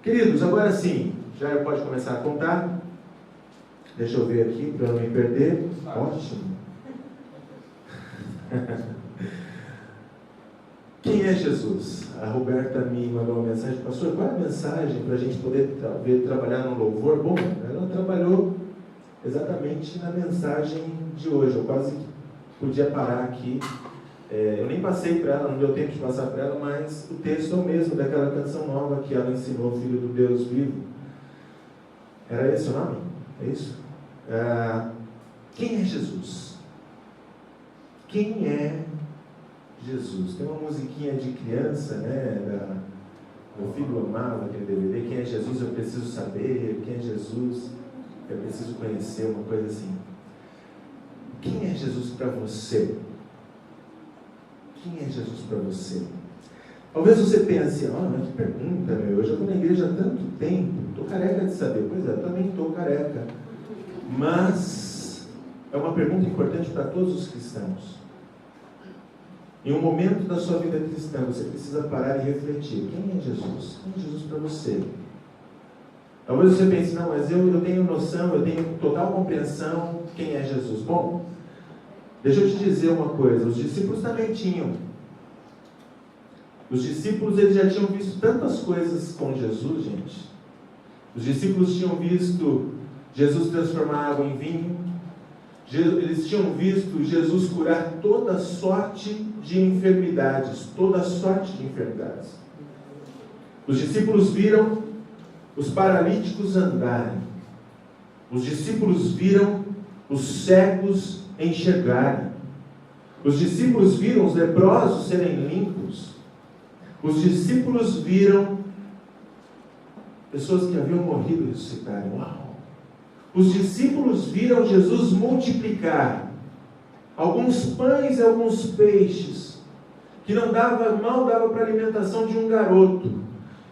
Queridos, agora sim, já pode começar a contar. Deixa eu ver aqui para não me perder. Ótimo. Quem é Jesus? A Roberta me mandou uma mensagem: pastor, qual é a mensagem para a gente poder trabalhar no louvor? Bom, ela trabalhou exatamente na mensagem de hoje. Eu quase podia parar aqui. Eu nem passei para ela, não deu tempo de passar para ela, mas o texto é o mesmo daquela canção nova que ela ensinou, Filho do Deus Vivo. Era esse o nome? É isso? Quem é Jesus? Quem é Jesus? Tem uma musiquinha de criança, né? Meu filho amava aquele DVD. Quem é Jesus? Eu preciso saber. Quem é Jesus? Eu preciso conhecer, uma coisa assim. Quem é Jesus para você? Quem é Jesus para você? Talvez você pense: mas que pergunta, meu. Eu já estou na igreja há tanto tempo, estou careca de saber. Pois é, eu também estou careca. Mas é uma pergunta importante para todos os cristãos. Em um momento da sua vida cristã, você precisa parar e refletir: quem é Jesus? Quem é Jesus para você? Talvez você pense: não, mas eu tenho noção, eu tenho total compreensão quem é Jesus. Bom, deixa eu te dizer uma coisa: os discípulos também tinham. Os discípulos, eles já tinham visto tantas coisas com Jesus, gente. Os discípulos tinham visto Jesus transformar água em vinho. Eles tinham visto Jesus curar toda sorte de enfermidades. Toda sorte de enfermidades. Os discípulos viram os paralíticos andarem. Os discípulos viram os cegos enxergarem. Os discípulos viram os leprosos serem limpos. Os discípulos viram pessoas que haviam morrido ressuscitarem. Uau! Os discípulos viram Jesus multiplicar alguns pães e alguns peixes, que mal dava para a alimentação de um garoto.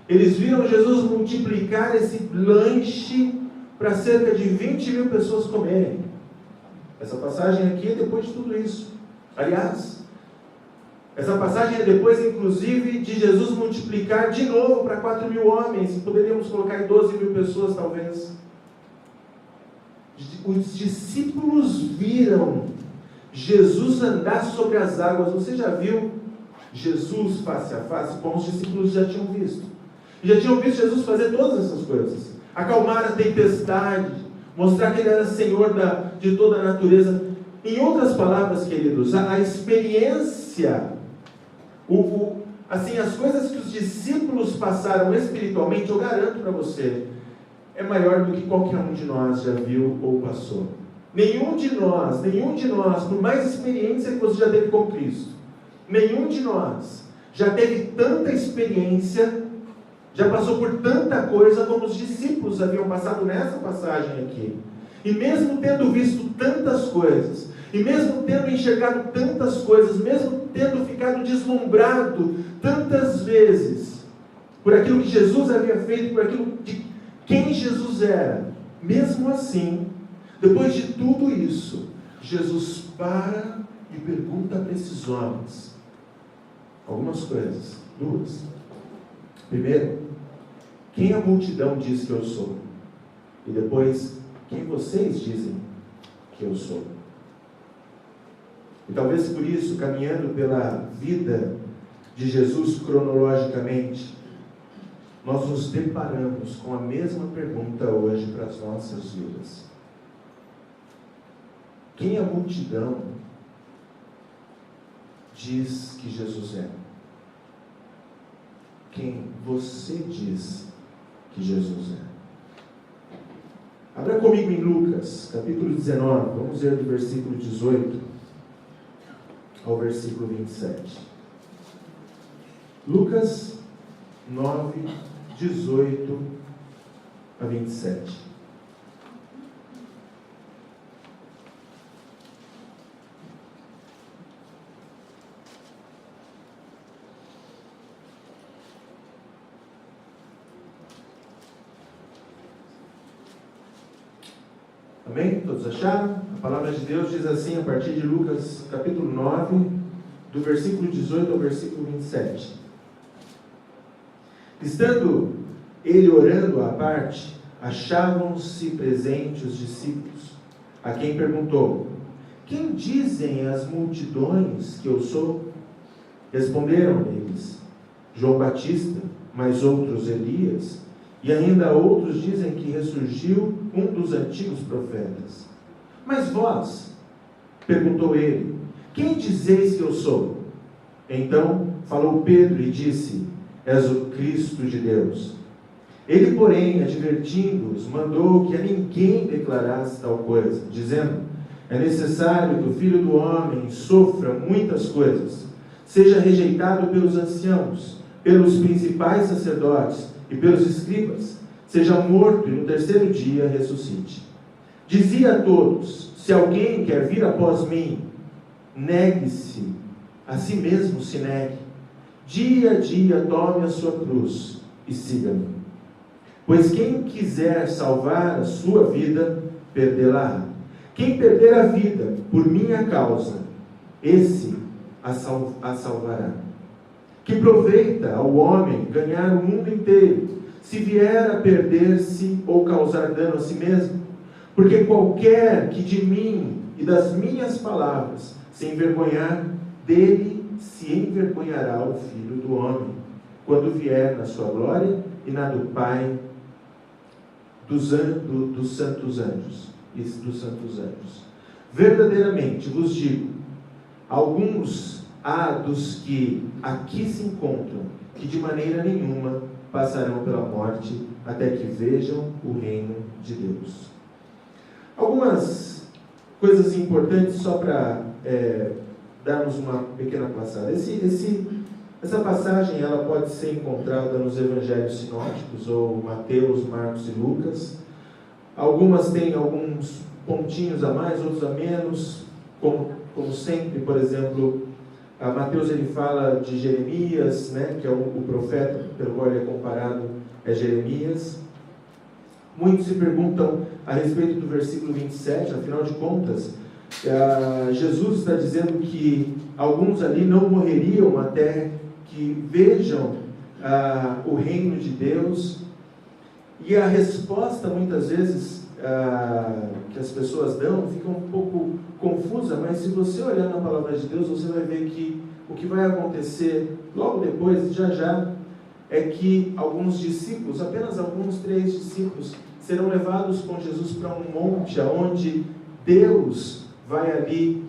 Eles viram Jesus multiplicar esse lanche para cerca de 20 mil pessoas comerem. Essa passagem aqui é depois de tudo isso. Aliás, essa passagem é depois, inclusive, de Jesus multiplicar de novo para 4 mil homens. Poderíamos colocar em 12 mil pessoas, talvez. Os discípulos viram Jesus andar sobre as águas. Você já viu Jesus face a face? Bom, os discípulos já tinham visto. Já tinham visto Jesus fazer todas essas coisas. Acalmar a tempestade, mostrar que Ele era Senhor de toda a natureza. Em outras palavras, queridos, a experiência, as coisas que os discípulos passaram espiritualmente, eu garanto para você, é maior do que qualquer um de nós já viu ou passou. Nenhum de nós, por mais experiência que você já teve com Cristo, nenhum de nós já teve tanta experiência, já passou por tanta coisa como os discípulos haviam passado nessa passagem aqui. E mesmo tendo visto tantas coisas, e mesmo tendo enxergado tantas coisas, mesmo tendo ficado deslumbrado tantas vezes por aquilo que Jesus havia feito, por aquilo de quem Jesus era, mesmo assim, depois de tudo isso, Jesus para e pergunta para esses homens algumas coisas, duas. Primeiro, quem a multidão diz que eu sou? E depois, quem vocês dizem que eu sou? E talvez por isso, caminhando pela vida de Jesus cronologicamente, nós nos deparamos com a mesma pergunta hoje para as nossas vidas. Quem a multidão diz que Jesus é? Quem você diz que Jesus é? Abra comigo em Lucas, capítulo 19, vamos ler do versículo 18 ao versículo 27. Lucas 9, 18 a 27. Amém? Todos acharam? A palavra de Deus diz assim, a partir de Lucas capítulo 9, do versículo 18 ao versículo 27. Estando ele orando à parte, achavam-se presentes os discípulos, a quem perguntou: quem dizem as multidões que eu sou? Responderam eles: João Batista, mas outros Elias, e ainda outros dizem que ressurgiu um dos antigos profetas. Mas vós, perguntou ele, quem dizeis que eu sou? Então falou Pedro e disse: és o Cristo de Deus. Ele, porém, advertindo-os, mandou que a ninguém declarasse tal coisa, dizendo: é necessário que o Filho do Homem sofra muitas coisas, seja rejeitado pelos anciãos, pelos principais sacerdotes e pelos escribas, seja morto e no terceiro dia ressuscite. Dizia a todos: se alguém quer vir após mim, negue-se, a si mesmo se negue, dia a dia tome a sua cruz e siga-me. Pois quem quiser salvar a sua vida, perdê-la-á. Quem perder a vida por minha causa, esse a salvará. Que proveita ao homem ganhar o mundo inteiro, se vier a perder-se ou causar dano a si mesmo? Porque qualquer que de mim e das minhas palavras se envergonhar, dele se envergonhará o Filho do Homem, quando vier na sua glória e na do Pai dos santos anjos. Verdadeiramente vos digo, alguns há dos que aqui se encontram, que de maneira nenhuma passarão pela morte, até que vejam o reino de Deus. Algumas coisas importantes só para darmos uma pequena passada. Essa passagem ela pode ser encontrada nos evangelhos sinóticos, ou Mateus, Marcos e Lucas. Algumas têm alguns pontinhos a mais, outros a menos, como sempre. Por exemplo, Mateus ele fala de Jeremias, né, que é o profeta pelo qual ele é comparado, é Jeremias. Muitos se perguntam a respeito do versículo 27, afinal de contas, Jesus está dizendo que alguns ali não morreriam até que vejam o reino de Deus. E a resposta, muitas vezes, que as pessoas dão, fica um pouco confusa, mas se você olhar na palavra de Deus, você vai ver que o que vai acontecer logo depois, já, é que alguns discípulos, apenas alguns 3 discípulos, serão levados com Jesus para um monte, onde Deus vai ali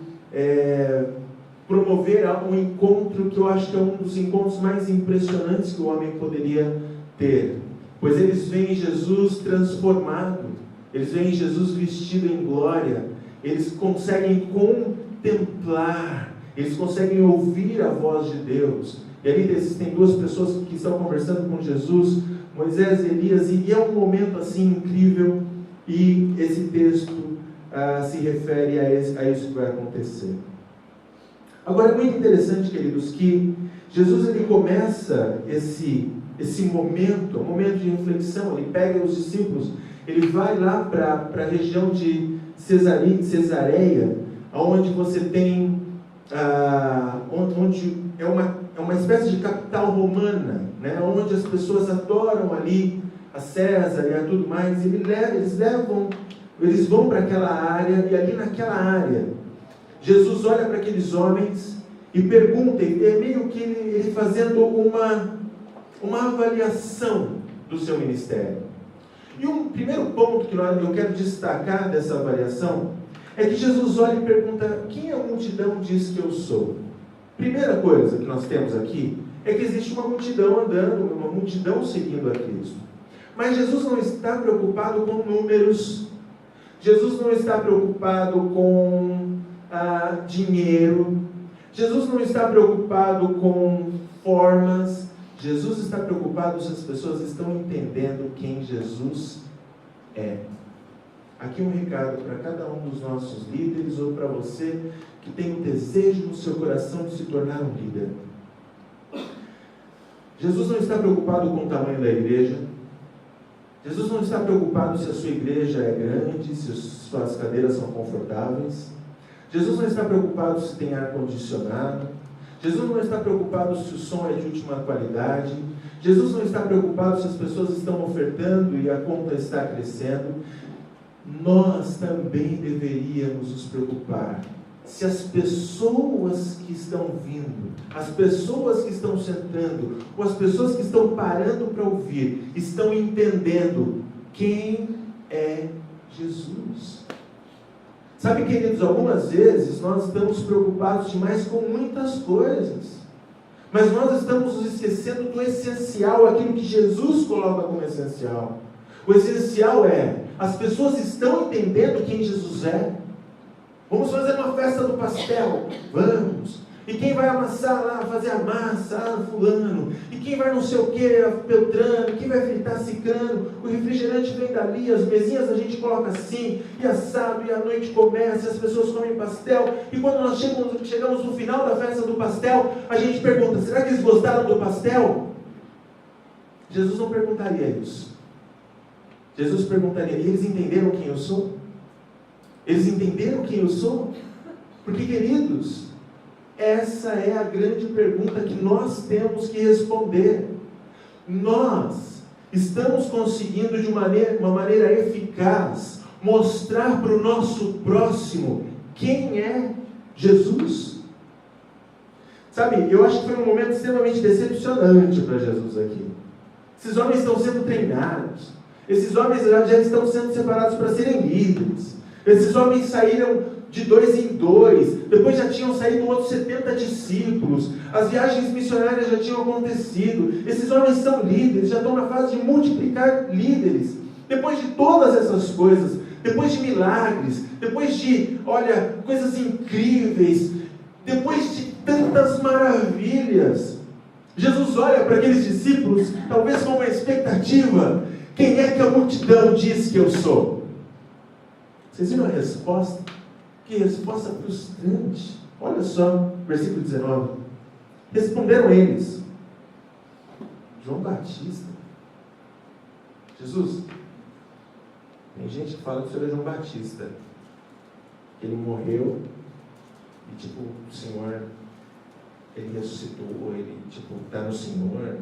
promover um encontro que eu acho que é um dos encontros mais impressionantes que o homem poderia ter. Pois eles veem Jesus transformado, eles veem Jesus vestido em glória, eles conseguem contemplar, eles conseguem ouvir a voz de Deus. E ali existem 2 pessoas que estão conversando com Jesus, Moisés e Elias, e é um momento assim incrível, e esse texto se refere a isso que vai acontecer. Agora é muito interessante, queridos, que Jesus ele começa esse momento, um momento de reflexão. Ele pega os discípulos, ele vai lá para a região de Cesareia, onde você tem, onde é uma espécie de capital romana, né, onde as pessoas adoram ali a César e a tudo mais. Eles vão para aquela área, e ali naquela área, Jesus olha para aqueles homens e pergunta, é meio que ele fazendo uma avaliação do seu ministério. E um primeiro ponto que eu quero destacar dessa avaliação é que Jesus olha e pergunta: quem a multidão diz que eu sou? Primeira coisa que nós temos aqui é que existe uma multidão andando, uma multidão seguindo a Cristo. Mas Jesus não está preocupado com números, Jesus não está preocupado com dinheiro, Jesus não está preocupado com formas, Jesus está preocupado se as pessoas estão entendendo quem Jesus é. Aqui um recado para cada um dos nossos líderes, ou para você que tem o desejo no seu coração de se tornar um líder. Jesus não está preocupado com o tamanho da igreja, Jesus não está preocupado se a sua igreja é grande, se as suas cadeiras são confortáveis, Jesus não está preocupado se tem ar-condicionado, Jesus não está preocupado se o som é de última qualidade. Jesus não está preocupado se as pessoas estão ofertando e a conta está crescendo. Nós também deveríamos nos preocupar se as pessoas que estão vindo, as pessoas que estão sentando, ou as pessoas que estão parando para ouvir, estão entendendo quem é Jesus. Sabe, queridos, algumas vezes nós estamos preocupados demais com muitas coisas, mas nós estamos nos esquecendo do essencial, aquilo que Jesus coloca como essencial. O essencial é, as pessoas estão entendendo quem Jesus é? Vamos fazer uma festa do pastel? Vamos! E quem vai amassar lá, fazer a massa? Fulano. E quem vai não sei o que, Beltrano. Quem vai fritar, Cicrano. O refrigerante vem dali, as mesinhas a gente coloca assim, e assado, e a noite começa, e as pessoas comem pastel. E quando nós chegamos no final da festa do pastel, a gente pergunta, será que eles gostaram do pastel? Jesus não perguntaria isso. Jesus perguntaria, e eles entenderam quem eu sou? Eles entenderam quem eu sou? Porque, queridos, essa é a grande pergunta que nós temos que responder. Nós estamos conseguindo de uma maneira eficaz mostrar para o nosso próximo quem é Jesus? Sabe, eu acho que foi um momento extremamente decepcionante para Jesus aqui. Esses homens estão sendo treinados. Esses homens já estão sendo separados para serem líderes. Esses homens saíram de 2 em 2, depois já tinham saído outros 70 discípulos, as viagens missionárias já tinham acontecido, esses homens são líderes, já estão na fase de multiplicar líderes. Depois de todas essas coisas, depois de milagres, depois de, coisas incríveis, depois de tantas maravilhas, Jesus olha para aqueles discípulos, talvez com uma expectativa: quem é que a multidão diz que eu sou? Vocês viram a resposta? Que resposta frustrante. Olha só, versículo 19. Responderam eles: João Batista. Jesus, tem gente que fala que o Senhor é João Batista, que ele morreu e o Senhor, ele ressuscitou, ele está no Senhor.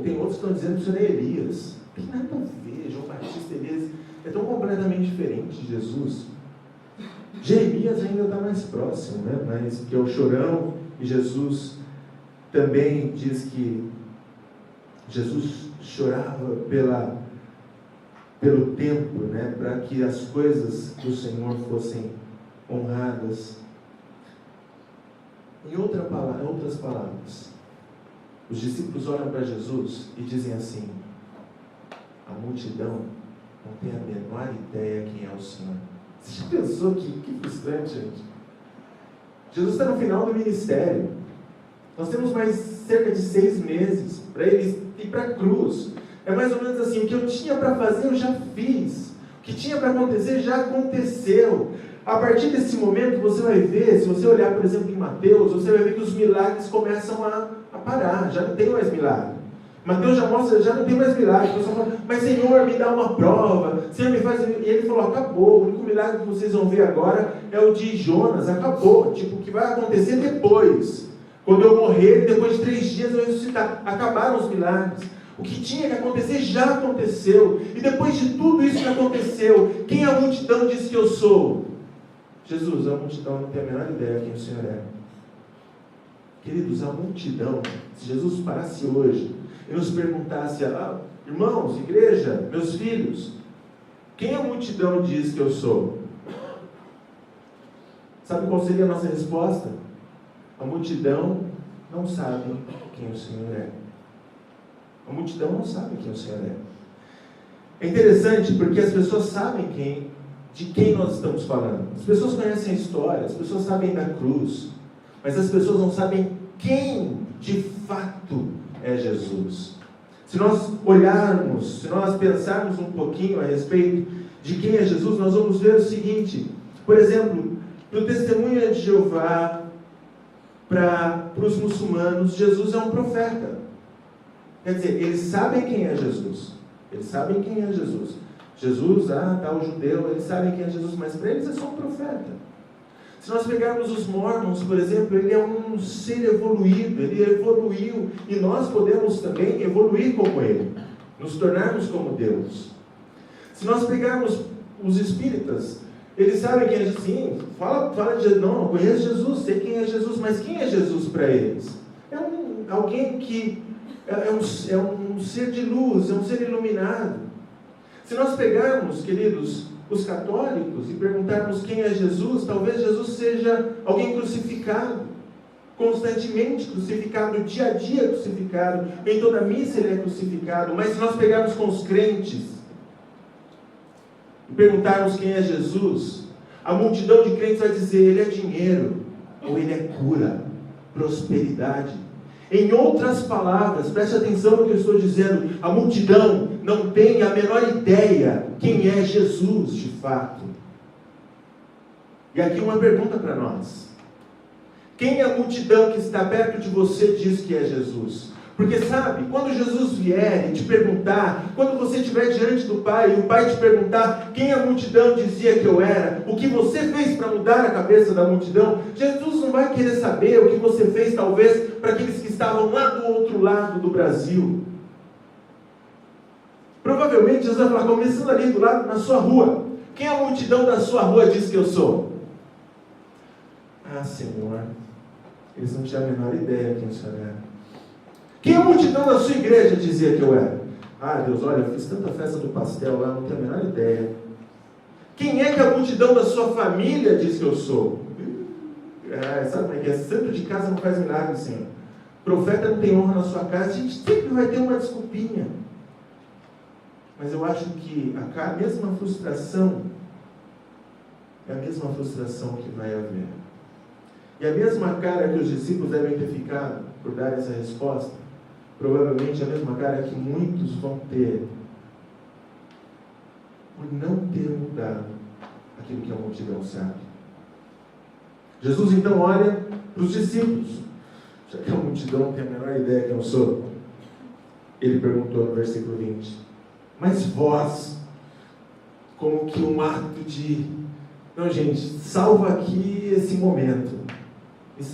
Tem outros que estão dizendo que o Senhor é Elias. Não tem nada a ver. João Batista e Elias é tão completamente diferente de Jesus. Jeremias ainda está mais próximo, né? Mas que é o chorão, e Jesus também diz que Jesus chorava pelo templo, né? Para que as coisas do Senhor fossem honradas. Em outras palavras, os discípulos olham para Jesus e dizem assim: a multidão não tem a menor ideia quem é o Senhor. Você já pensou que frustrante, gente? Jesus está no final do ministério. Nós temos mais cerca de 6 meses para ele ir para a cruz. É mais ou menos assim: o que eu tinha para fazer eu já fiz. O que tinha para acontecer já aconteceu. A partir desse momento você vai ver, se você olhar por exemplo em Mateus, você vai ver que os milagres começam a parar, já não tem mais milagre. Mateus já mostra, já não tem mais milagre. O pessoal fala: mas Senhor, me dá uma prova, Senhor, me faz. E ele falou: acabou, o único milagre que vocês vão ver agora é o de Jonas, acabou. O que vai acontecer depois, quando eu morrer, e depois de 3 dias eu ressuscitar. Acabaram os milagres. O que tinha que acontecer já aconteceu. E depois de tudo isso que aconteceu, quem a multidão diz que eu sou? Jesus. A multidão não tem a menor ideia quem o Senhor é. Queridos, a multidão, se Jesus parasse hoje e nos perguntasse: irmãos, igreja, meus filhos, quem a multidão diz que eu sou? Sabe qual seria a nossa resposta? A multidão não sabe quem o Senhor é. A multidão não sabe quem o Senhor é. É interessante porque as pessoas sabem de quem nós estamos falando. As pessoas conhecem a história, as pessoas sabem da cruz, mas as pessoas não sabem quem de fato é Jesus. Se nós olharmos, se nós pensarmos um pouquinho a respeito de quem é Jesus, nós vamos ver o seguinte: por exemplo, para o Testemunha de Jeová, para os muçulmanos, Jesus é um profeta. Quer dizer, eles sabem quem é Jesus. Eles sabem quem é Jesus. Jesus, o judeu, eles sabem quem é Jesus, mas para eles é só um profeta. Se nós pegarmos os Mormons, por exemplo, ele é um ser evoluído, ele evoluiu, e nós podemos também evoluir como ele, nos tornarmos como Deus. Se nós pegarmos os espíritas, eles sabem quem é Jesus. Sim, fala de Jesus. Não conheço Jesus, sei quem é Jesus, mas quem é Jesus para eles? É alguém que é um ser de luz, é um ser iluminado. Se nós pegarmos, queridos, os católicos e perguntarmos quem é Jesus, talvez Jesus seja alguém crucificado, constantemente crucificado, dia a dia crucificado, em toda missa ele é crucificado. Mas se nós pegarmos com os crentes e perguntarmos quem é Jesus, a multidão de crentes vai dizer: ele é dinheiro, ou ele é cura, prosperidade. Em outras palavras, preste atenção no que eu estou dizendo, a multidão não tem a menor ideia quem é Jesus de fato. E aqui uma pergunta para nós: quem é a multidão que está perto de você diz que é Jesus? Porque sabe, quando Jesus vier e te perguntar, quando você estiver diante do Pai, e o Pai te perguntar quem a multidão dizia que eu era, o que você fez para mudar a cabeça da multidão, Jesus não vai querer saber o que você fez, talvez, para aqueles que estavam lá do outro lado do Brasil. Provavelmente Jesus vai falar, começando ali do lado, na sua rua: quem a multidão da sua rua diz que eu sou? Ah, Senhor, eles não tinham a menor ideia quem o Senhor era. Quem a multidão da sua igreja dizia que eu era? Ah, Deus, olha, eu fiz tanta festa do pastel lá, não tenho a menor ideia. Quem é que a multidão da sua família diz que eu sou? Sabe como é que é? Santo de casa não faz milagre, Senhor. Profeta não tem honra na sua casa. A gente sempre vai ter uma desculpinha. Mas eu acho que a mesma frustração é a mesma frustração que vai haver. E a mesma cara que os discípulos devem ter ficado por dar essa resposta, provavelmente a mesma cara que muitos vão ter por não ter mudado aquilo que a multidão sabe. Jesus então olha para os discípulos, já que a multidão não tem a menor ideia quem eu sou. Ele perguntou no versículo 20: mas vós, como que um ato de... Não, gente, salva aqui esse momento.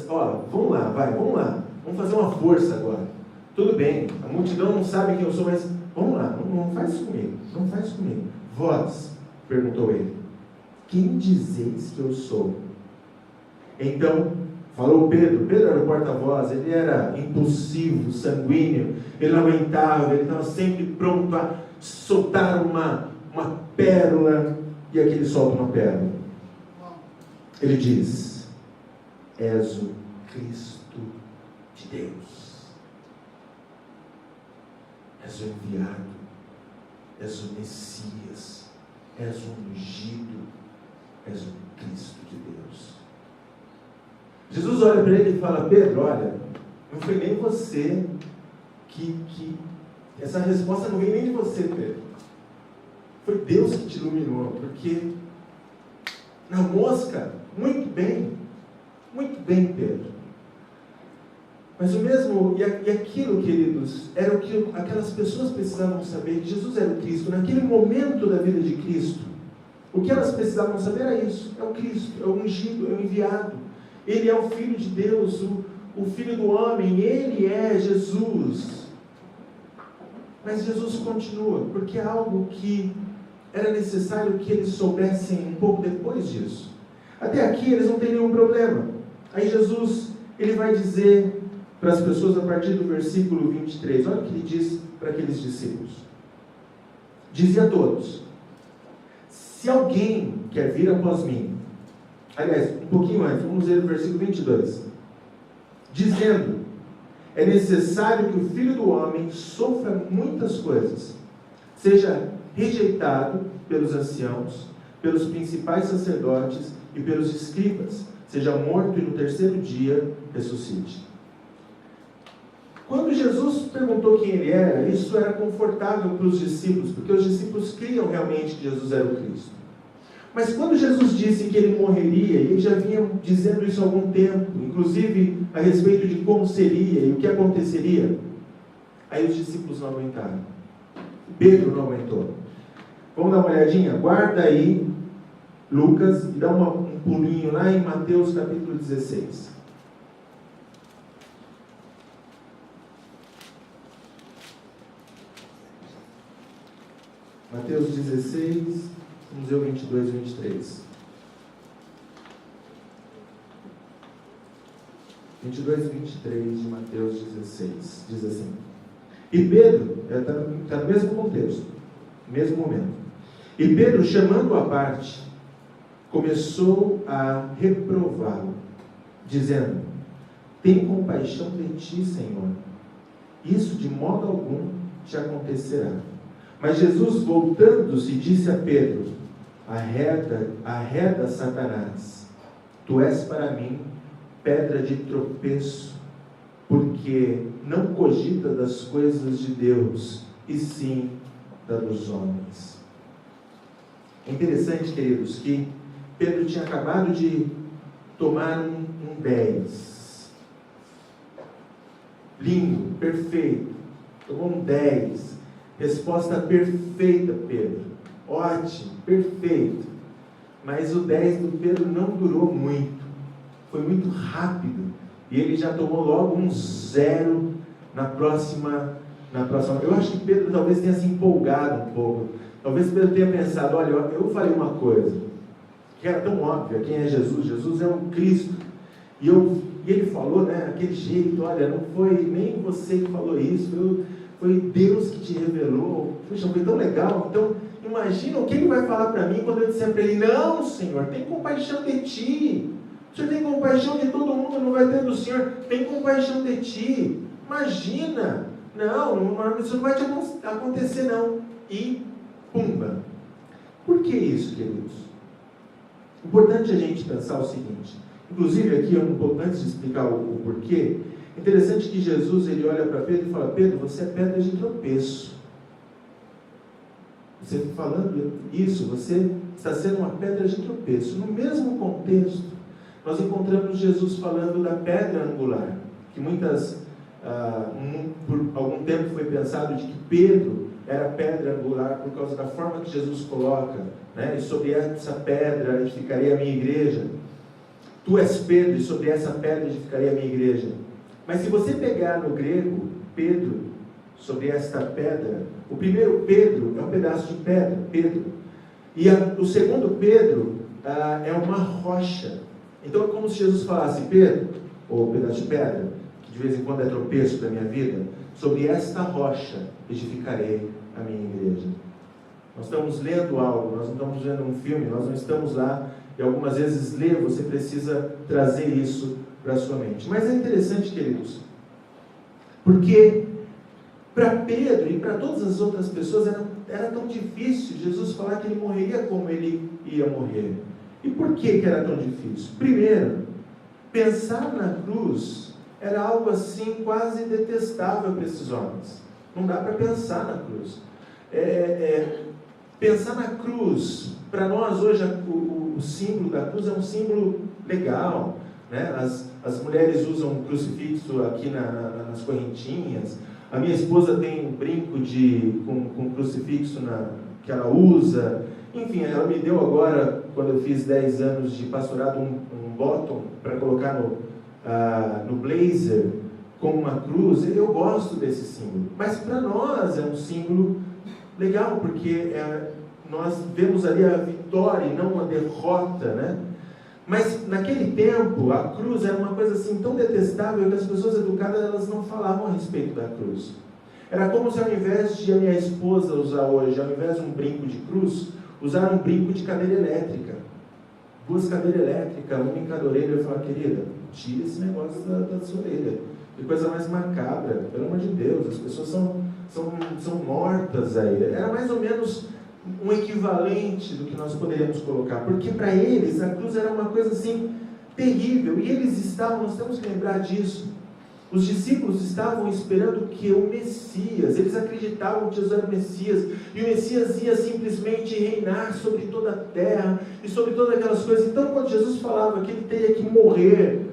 Vamos lá, vamos fazer uma força agora. Tudo bem, a multidão não sabe quem eu sou, mas vamos lá, não faz isso comigo. Vós, perguntou ele, quem dizeis que eu sou? Então, falou Pedro. Pedro era o porta-voz, ele era impulsivo, sanguíneo, ele não aguentava, ele estava sempre pronto a soltar uma pérola, e aqui ele solta uma pérola. Ele diz: és o Cristo de Deus, és o enviado, és o Messias, és o ungido, és o Cristo de Deus. Jesus olha para ele e fala: Pedro, olha, não foi nem você que essa resposta não veio nem de você, Pedro. Foi Deus que te iluminou, porque na mosca, muito bem, Pedro. Mas o mesmo, e aquilo, queridos, era o que aquelas pessoas precisavam saber, que Jesus era o Cristo. Naquele momento da vida de Cristo, o que elas precisavam saber era isso: é o Cristo, é o ungido, é o enviado. Ele é o Filho de Deus, o Filho do homem, ele é Jesus. Mas Jesus continua, porque é algo que era necessário que eles soubessem um pouco depois disso. Até aqui eles não têm nenhum problema. Aí Jesus, ele vai dizer para as pessoas a partir do versículo 23, olha o que ele diz para aqueles discípulos. Dizia a todos: se alguém quer vir após mim, aliás, um pouquinho antes, vamos ler o versículo 22, dizendo: é necessário que o Filho do Homem sofra muitas coisas, seja rejeitado pelos anciãos, pelos principais sacerdotes e pelos escribas, seja morto e no terceiro dia ressuscite. Quando Jesus perguntou quem ele era, isso era confortável para os discípulos, porque os discípulos criam realmente que Jesus era o Cristo. Mas quando Jesus disse que ele morreria, e ele já vinha dizendo isso há algum tempo, inclusive a respeito de como seria e o que aconteceria, aí os discípulos não aguentaram. Pedro não aguentou. Vamos dar uma olhadinha? Guarda aí Lucas, e dá um pulinho lá em Mateus capítulo 16. Mateus 16, vamos ver o 22 e 23. 22 e 23 de Mateus 16, diz assim. E Pedro, está no mesmo contexto, mesmo momento. E Pedro, chamando-o à parte, começou a reprová-lo, dizendo: tem compaixão de ti, Senhor. Isso de modo algum te acontecerá. Mas Jesus, voltando-se, disse a Pedro: arreda, Satanás, tu és para mim pedra de tropeço, porque não cogita das coisas de Deus, e sim da dos homens. É interessante, queridos, que Pedro tinha acabado de tomar um 10. Lindo, perfeito. Tomou um 10. Resposta perfeita, Pedro. Ótimo, perfeito. Mas o 10 do Pedro não durou muito. Foi muito rápido. E ele já tomou logo um 0 na próxima. Eu acho que Pedro talvez tenha se empolgado um pouco. Talvez Pedro tenha pensado: olha, eu falei uma coisa que era tão óbvia. Quem é Jesus? Jesus é um Cristo. E ele falou, né, aquele jeito: olha, não foi nem você que falou isso, foi Deus que te revelou. Puxa, foi tão legal. Então, imagina o que ele vai falar para mim quando eu disser para ele: não, Senhor, tem compaixão de ti. O Senhor tem compaixão de todo mundo, não vai ter do Senhor. Tem compaixão de ti. Imagina. Não, isso não vai te acontecer, não. E, pumba. Por que isso, queridos? Importante a gente pensar o seguinte. Inclusive, aqui, antes de explicar o porquê, interessante que Jesus, ele olha para Pedro e fala: Pedro, você é pedra de tropeço. Você falando isso, você está sendo uma pedra de tropeço. No mesmo contexto, nós encontramos Jesus falando da pedra angular, que por algum tempo foi pensado de que Pedro era pedra angular por causa da forma que Jesus coloca, né? E sobre essa pedra edificarei a minha igreja. Tu és Pedro, e sobre essa pedra edificarei a minha igreja. Mas se você pegar no grego, Pedro, sobre esta pedra, o primeiro Pedro é um pedaço de pedra, Pedro. E o segundo Pedro é uma rocha. Então é como se Jesus falasse: Pedro, ou pedaço de pedra, que de vez em quando é tropeço da minha vida, sobre esta rocha edificarei a minha igreja. Nós estamos lendo algo, nós não estamos vendo um filme, nós não estamos lá, e algumas vezes ler, você precisa trazer isso para a sua mente. Mas é interessante, queridos, porque para Pedro e para todas as outras pessoas era tão difícil Jesus falar que ele morreria como ele ia morrer. E por que era tão difícil? Primeiro, pensar na cruz era algo assim quase detestável para esses homens. Não dá para pensar na cruz. Pensar na cruz, para nós hoje o símbolo da cruz é um símbolo legal, né? As mulheres usam um crucifixo aqui nas correntinhas. A minha esposa tem um brinco com crucifixo que ela usa. Enfim, ela me deu agora, quando eu fiz 10 anos de pastorado, um bottom para colocar no blazer com uma cruz. Eu gosto desse símbolo. Mas para nós é um símbolo legal, porque nós vemos ali a vitória e não a derrota, né? Mas naquele tempo, a cruz era uma coisa assim tão detestável que as pessoas educadas elas não falavam a respeito da cruz. Era como se, ao invés de a minha esposa usar hoje, ao invés de um brinco de cruz, usar um brinco de cadeira elétrica. 2 cadeiras elétricas, uma em cada orelha. Eu falo: querida, tira esse negócio da sua orelha. Que coisa mais macabra, pelo amor de Deus, as pessoas são mortas aí. Era mais ou menos um equivalente do que nós poderíamos colocar, porque para eles a cruz era uma coisa assim terrível, e nós temos que lembrar disso. Os discípulos estavam esperando que o Messias, eles acreditavam que Jesus era o Messias, e o Messias ia simplesmente reinar sobre toda a terra, e sobre todas aquelas coisas. Então quando Jesus falava que ele teria que morrer,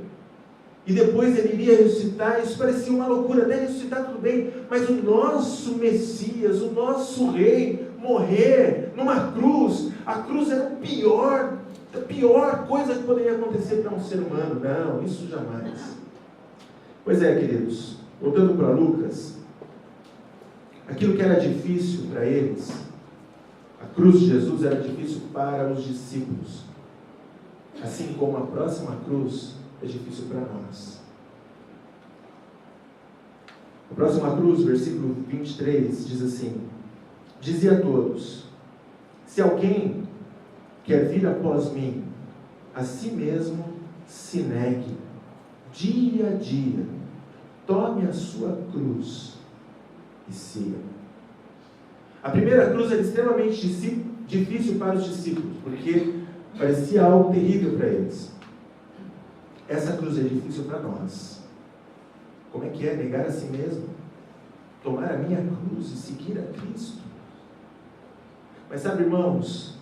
e depois ele iria ressuscitar, isso parecia uma loucura. Até ressuscitar tudo bem, mas o nosso Messias, o nosso Rei, morrer numa cruz, a cruz era o pior a pior coisa que poderia acontecer para um ser humano. Não, isso jamais. Pois é, queridos, voltando para Lucas, aquilo que era difícil para eles, a cruz de Jesus era difícil para os discípulos, assim como a próxima cruz é difícil para nós. A próxima cruz, versículo 23, diz assim: dizia a todos: se alguém quer vir após mim, a si mesmo se negue, dia a dia, tome a sua cruz e siga. A primeira cruz era extremamente difícil para os discípulos, porque parecia algo terrível para eles. Essa cruz é difícil para nós. Como é que é negar a si mesmo? Tomar a minha cruz e seguir a Cristo? Mas sabe, irmãos,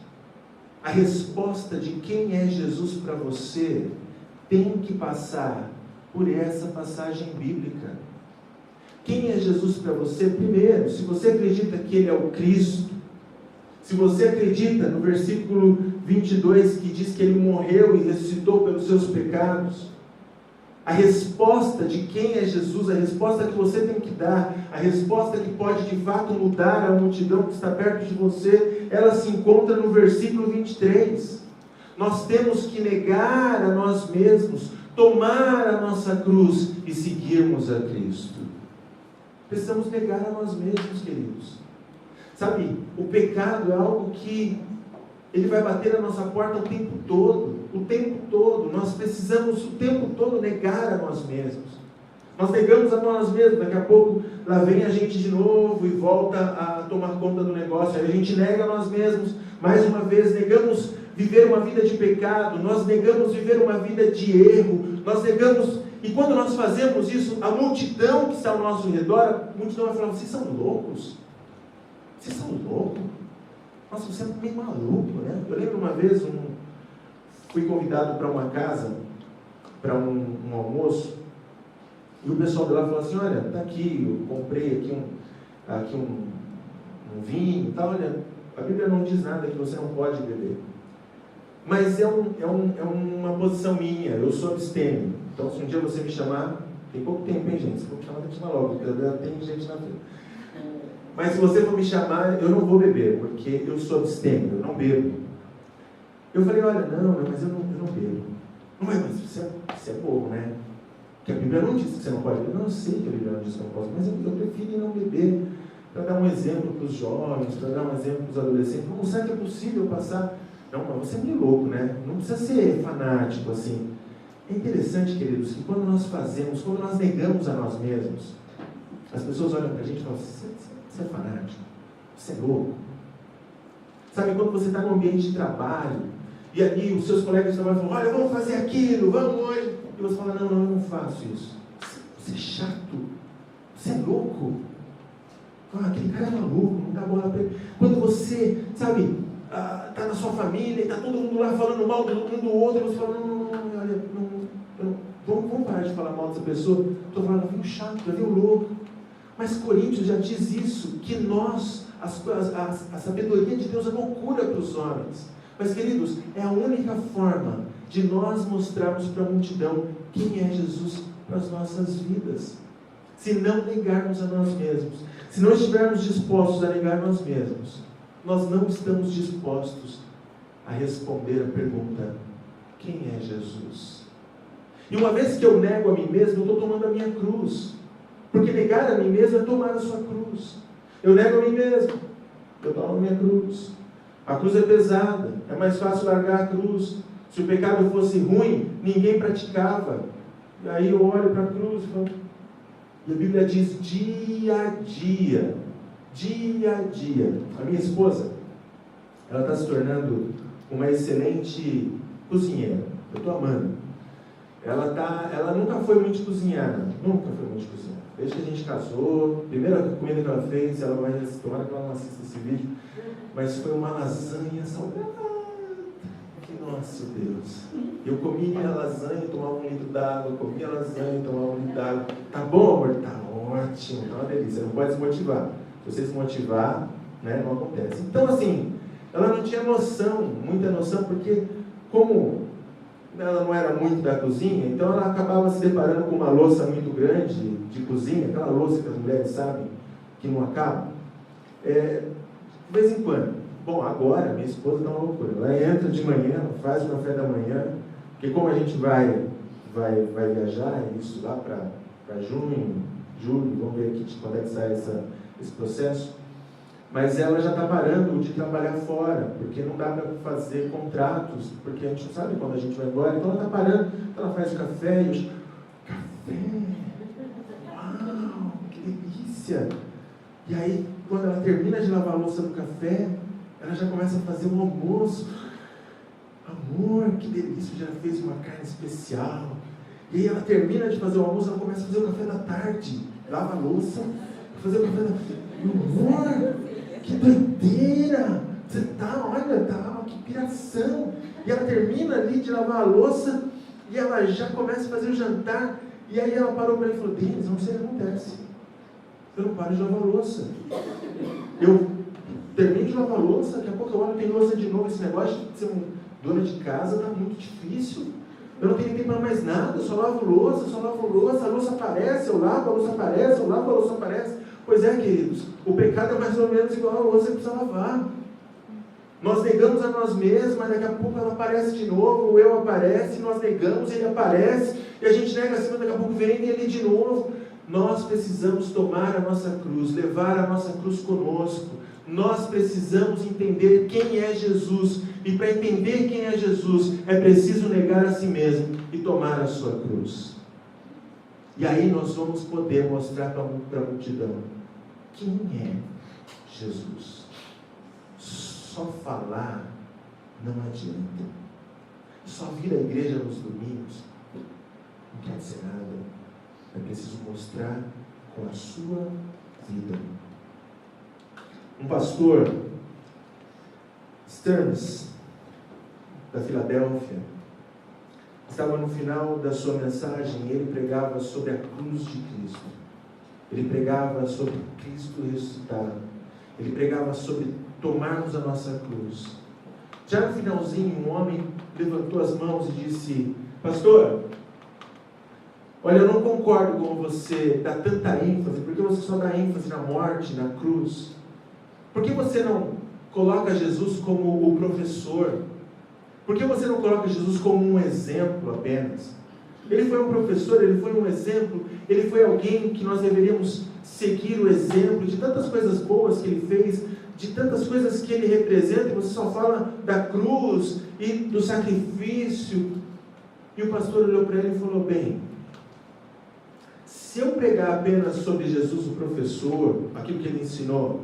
a resposta de quem é Jesus para você tem que passar por essa passagem bíblica. Quem é Jesus para você? Primeiro, se você acredita que Ele é o Cristo, se você acredita no versículo 22 que diz que Ele morreu e ressuscitou pelos seus pecados, a resposta de quem é Jesus, a resposta que você tem que dar, a resposta que pode de fato mudar a multidão que está perto de você, ela se encontra no versículo 23. Nós temos que negar a nós mesmos, tomar a nossa cruz e seguirmos a Cristo. Precisamos negar a nós mesmos, queridos. Sabe, o pecado é algo que ele vai bater na nossa porta o tempo todo. O tempo todo. Nós precisamos o tempo todo negar a nós mesmos. Nós negamos a nós mesmos. Daqui a pouco lá vem a gente de novo e volta a tomar conta do negócio. Aí a gente nega a nós mesmos. Mais uma vez, negamos viver uma vida de pecado. Nós negamos viver uma vida de erro. Nós negamos. E quando nós fazemos isso, a multidão que está ao nosso redor, a multidão vai falar: vocês são loucos? Vocês são loucos? Nossa, você é meio maluco, né? Eu lembro uma vez, fui convidado para uma casa, para um almoço, e o pessoal de lá falou assim: olha, está aqui, eu comprei aqui um vinho e tal, olha, a Bíblia não diz nada que você não pode beber. Mas é uma posição minha, eu sou abstêmio. Então, se um dia você me chamar, tem pouco tempo, hein, gente? Se for me chamar, tem que chamar logo, porque tem gente na frente. Mas se você for me chamar, eu não vou beber, porque eu sou abstêmio, eu não bebo. Eu falei: olha, não, mas eu não bebo. Não é, mas você é bobo, né? Porque a Bíblia não diz que você não pode beber. Não, eu sei que a Bíblia não diz que não pode, mas eu prefiro não beber, para dar um exemplo para os jovens, para dar um exemplo para os adolescentes. Não, será que é possível passar? Não, mas você é meio louco, né? Não precisa ser fanático assim. É interessante, queridos, que quando nós negamos a nós mesmos, as pessoas olham para a gente e falam: você é fanático, você é louco. Sabe, quando você está no ambiente de trabalho, e aí os seus colegas de trabalho falam: olha, vamos fazer aquilo, vamos hoje. E você fala: não, eu não faço isso. Você é chato, você é louco. Aquele cara é maluco, não dá bola para ele. Quando você, sabe, está na sua família, e está todo mundo lá falando mal um do outro, e você fala: não, olha, vamos parar de falar mal dessa pessoa. Estou falando: já viu chato, já viu louco. Mas Coríntios já diz isso, que nós, a sabedoria de Deus é loucura para os homens. Mas, queridos, é a única forma de nós mostrarmos para a multidão quem é Jesus para as nossas vidas. Se não negarmos a nós mesmos, se não estivermos dispostos a negar nós mesmos, nós não estamos dispostos a responder a pergunta: quem é Jesus? E uma vez que eu nego a mim mesmo, eu estou tomando a minha cruz. Porque negar a mim mesmo é tomar a sua cruz. Eu nego a mim mesmo, eu tomo a minha cruz. A cruz é pesada, é mais fácil largar a cruz. Se o pecado fosse ruim, ninguém praticava. E aí eu olho para a cruz e falo... E a Bíblia diz: dia a dia, dia a dia. A minha esposa, ela está se tornando uma excelente cozinheira. Eu estou amando. Ela nunca foi muito cozinhada, Desde que a gente casou, a primeira comida que ela fez, ela vai tomar que ela não assista esse vídeo, mas foi uma lasanha salgada. Que nosso Deus! Eu comia a lasanha e tomava 1 litro d'água, comia a lasanha e tomava 1 litro d'água. Tá bom, amor? Tá ótimo, tá uma delícia. Não pode se motivar. Se você se motivar, né, não acontece. Então, assim, ela não tinha noção, muita noção, porque como ela não era muito da cozinha, então ela acabava se deparando com uma louça muito grande de cozinha, aquela louça que as mulheres sabem que não acaba, de vez em quando. Bom, agora minha esposa dá uma loucura, ela entra de manhã, ela faz o café da manhã, porque como a gente vai viajar, isso lá para junho, julho, vamos ver aqui quando é que sai esse processo, mas ela já está parando de trabalhar fora, porque não dá para fazer contratos, porque a gente não sabe quando a gente vai embora, então ela está parando, então ela faz o café, café, uau, que delícia! E aí, quando ela termina de lavar a louça do café, ela já começa a fazer um almoço. Amor, que delícia, já fez uma carne especial. E aí ela termina de fazer o almoço, ela começa a fazer o café da tarde, lava a louça, fazer o café da tarde. Amor, que doideira! Você olha, que piração! E ela termina ali de lavar a louça, e ela já começa a fazer o jantar, e aí ela parou para ele e falou: Denis, não sei o que acontece. Eu não paro de lavar a louça. Eu termino de lavar a louça, daqui a pouco eu olho, tem louça de novo, esse negócio de ser dona de casa está muito difícil. Eu não tenho tempo para mais nada, eu só lavo louça, a louça aparece, eu lavo, a louça aparece, eu lavo, a louça aparece. Pois é, queridos, o pecado é mais ou menos igual a louça que precisa lavar. Nós negamos a nós mesmos, mas daqui a pouco ela aparece de novo, o eu aparece, nós negamos, ele aparece, e a gente nega assim, mas daqui a pouco vem ele de novo. Nós precisamos tomar a nossa cruz, levar a nossa cruz conosco. Nós precisamos entender quem é Jesus. E para entender quem é Jesus, é preciso negar a si mesmo e tomar a sua cruz. E aí nós vamos poder mostrar para a multidão quem é Jesus. Só falar não adianta. Só vir à igreja nos domingos não quer dizer nada. É preciso mostrar com a sua vida. Um pastor, Stearns, da Filadélfia, estava no final da sua mensagem e ele pregava sobre a cruz de Cristo. Ele pregava sobre Cristo ressuscitado. Ele pregava sobre tomarmos a nossa cruz. Já no finalzinho, um homem levantou as mãos e disse: Pastor, olha, eu não concordo com você dar tanta ênfase, porque você só dá ênfase na morte, na cruz. Por que você não coloca Jesus como o professor? Por que você não coloca Jesus como um exemplo apenas? Ele foi um professor, ele foi um exemplo, ele foi alguém que nós deveríamos seguir o exemplo de tantas coisas boas que ele fez, de tantas coisas que ele representa, e você só fala da cruz e do sacrifício. E o pastor olhou para ele e falou: bem, se eu pregar apenas sobre Jesus, o professor, aquilo que ele ensinou,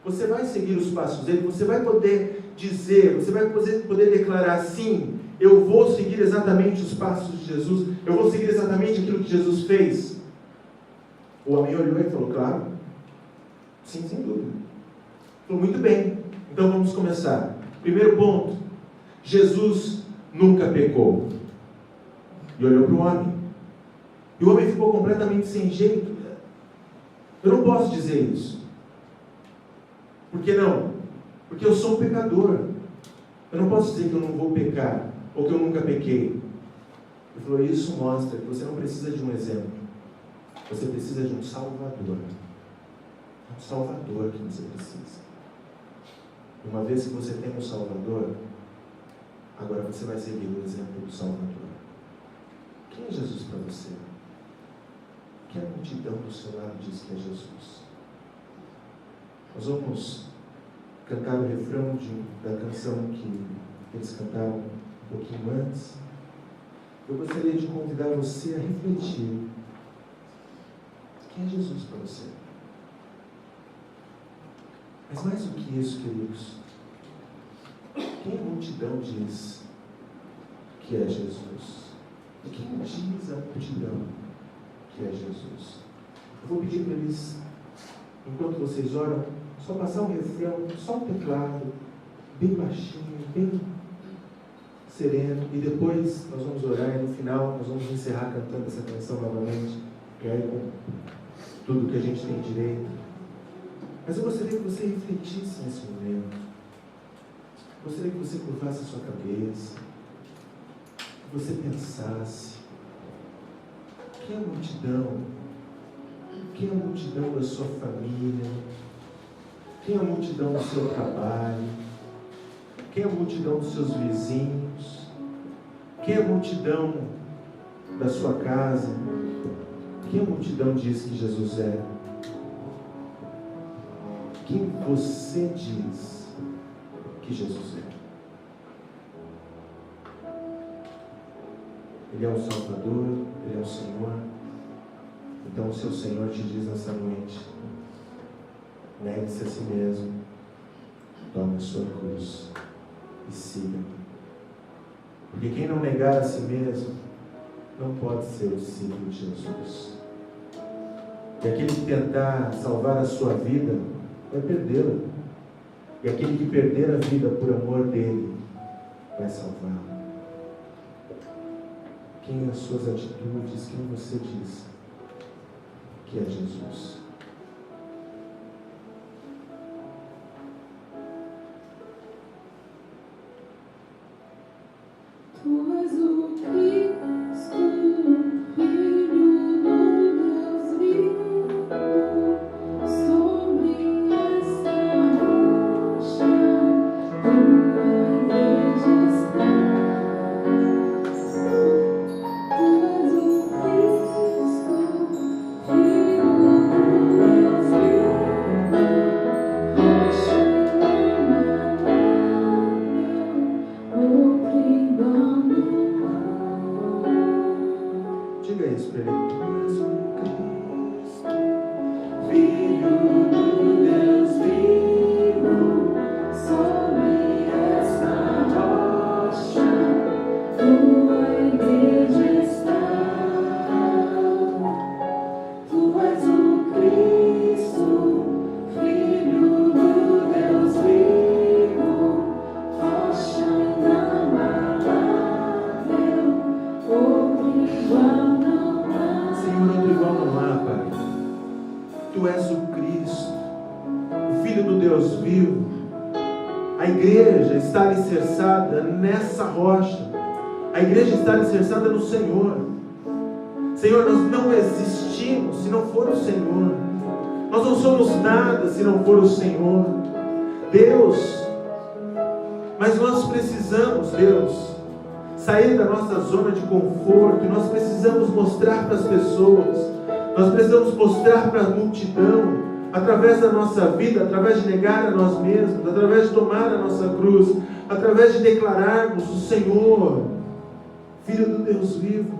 você vai seguir os passos dele, você vai poder dizer, você vai poder declarar: sim, eu vou seguir exatamente os passos de Jesus, eu vou seguir exatamente aquilo que Jesus fez. O homem olhou e falou: claro, sim, sem dúvida. Falou: muito bem, então vamos começar. Primeiro ponto: Jesus nunca pecou. E olhou para o homem. E o homem ficou completamente sem jeito. Eu não posso dizer isso. Por que não? Porque eu sou um pecador. Eu não posso dizer que eu não vou pecar, ou que eu nunca pequei. Ele falou: isso mostra que você não precisa de um exemplo. Você precisa de um Salvador. É um Salvador que você precisa. E uma vez que você tem um Salvador, agora você vai seguir o exemplo do Salvador. Quem é Jesus para você? Que a multidão do seu lado diz que é Jesus. Nós vamos cantar o refrão da canção que eles cantaram um pouquinho antes. Eu gostaria de convidar você a refletir. Quem é Jesus para você? Mas mais do que isso, queridos, quem a multidão diz que é Jesus? E quem diz a multidão que é Jesus? Eu vou pedir para eles, enquanto vocês oram, só passar um refrão, só um teclado, bem baixinho, bem sereno, e depois nós vamos orar, e no final nós vamos encerrar cantando essa canção novamente, e aí com tudo que a gente tem direito. Mas eu gostaria que você refletisse nesse momento. Gostaria que você curvasse a sua cabeça, que você pensasse: quem é a multidão? Quem é a multidão da sua família? Quem é a multidão do seu trabalho? Quem é a multidão dos seus vizinhos? Quem é a multidão da sua casa? Quem a multidão diz que Jesus é? Quem você diz que Jesus é? Ele é o Salvador, Ele é o Senhor. Então o seu Senhor te diz nessa noite: negue-se a si mesmo, tome a sua cruz e siga-me. Porque quem não negar a si mesmo não pode ser o discípulo de Jesus. E aquele que tentar salvar a sua vida vai perdê-la. E aquele que perder a vida por amor dele vai salvá-la. Quem as suas atitudes, quem você diz que é Jesus? Tu és o Cristo, Filho do Deus vivo, sobre esta rocha, tua igreja está. Tu és o Cristo, Filho do Deus vivo, rocha Diga isso para ele. Tu és o Cristo, Filho do Deus vivo, sobre esta rocha, tua igreja está. Tu és o Cristo, Filho do Deus vivo, rocha inabalável, outro igual não há. Senhor, outro igual não há, Pai. Tu és o Cristo, o Filho do Deus vivo. A igreja está alicerçada nessa rocha. A igreja está alicerçada no Senhor. Senhor, nós não existimos se não for o Senhor. Nós não somos nada se não for o Senhor. Deus, mas nós precisamos, Deus, sair da nossa zona de conforto. E nós precisamos mostrar para as pessoas, nós precisamos mostrar para a multidão, através da nossa vida, através de negar a nós mesmos, através de tomar a nossa cruz, através de declararmos o Senhor, Filho do Deus vivo.